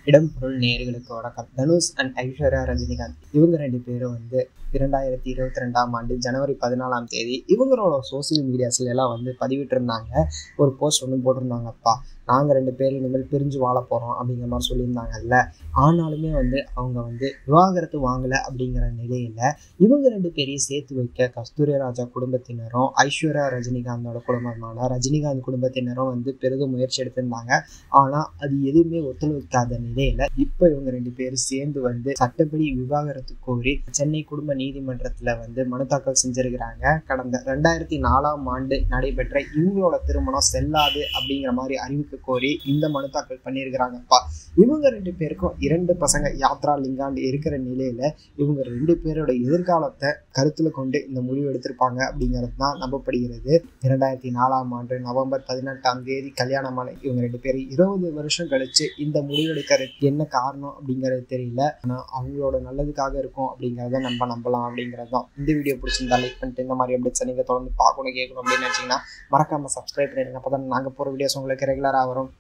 இடம் பொருள் நேயர்களுக்கு வணக்கம். தனுஷ் அண்ட் ஐஸ்வர்யா ரஜினிகாந்த் இவங்க 2 பேரும் 2022ஆம் ஆண்டு ஜனவரி 14ஆம் தேதி இவங்களோட சோசியல் மீடியாஸ்ல எல்லாம் பதிவிட்டு இருந்தாங்க. ஒரு போஸ்ட் போட்டிருந்தாங்கப்பா, நாங்கள் 2 பேரும் இனிமேல் பிரிஞ்சு வாழ போகிறோம் அப்படிங்கிற மாதிரி சொல்லியிருந்தாங்கல்ல. ஆனாலுமே அவங்க விவாகரத்து வாங்கலை அப்படிங்கிற நிலையில் இவங்க 2 பேரையும் சேர்த்து வைக்க கஸ்தூரி ராஜா குடும்பத்தினரும் ஐஸ்வர்யா ரஜினிகாந்தோட குடும்பமான ரஜினிகாந்த் குடும்பத்தினரும் பெரிதும் முயற்சி எடுத்திருந்தாங்க. ஆனால் அது எதுவுமே ஒத்துழைக்காத நிலையில் இப்போ இவங்க 2 பேரும் சேர்ந்து சட்டப்படி விவாகரத்து கோரி சென்னை குடும்ப நீதிமன்றத்தில் மனு தாக்கல் செஞ்சிருக்கிறாங்க. கடந்த 2004ஆம் ஆண்டு நடைபெற்ற இவங்களோட திருமணம் செல்லாது அப்படிங்கிற மாதிரி அறிவிக்க கோரி இந்த மனு தாக்கல் பண்ணியிருக்கிறாங்கப்பா. இவங்க 2 பேருக்கும் 2 பசங்க யாத்ரா லிங்காண்ட் இருக்கிற நிலையில இவங்க 2 பேரோட எதிர்காலத்தை கருத்துல கொண்டு இந்த முடிவு எடுத்திருப்பாங்க அப்படிங்கிறது தான் நம்பப்படுகிறது. 2004ஆம் ஆண்டு நவம்பர் 18ஆம் தேதி கல்யாணமான இவங்க 2 பேரும் 20 வருஷம் கழிச்சு இந்த முடிவு எடுக்கிறதுக்கு என்ன காரணம் அப்படிங்கிறது தெரியல. ஆனா அவங்களோட நல்லதுக்காக இருக்கும் அப்படிங்கிறத நம்ம நம்பலாம் அப்படிங்கிறது தான். இந்த வீடியோ பிடிச்சிருந்தா லைக் பண்ணிட்டு இந்த மாதிரி அப்டேட்ஸ் நீங்க தொடர்ந்து பார்க்கணும் கேட்கணும் அப்படின்னு நினைச்சீங்கன்னா மறக்காம சப்ஸ்கிரைப் பண்ணிடுங்க. அப்பதான் நாங்க போற வீடியோஸ் உங்களுக்கு ரெகுலரா வரும்.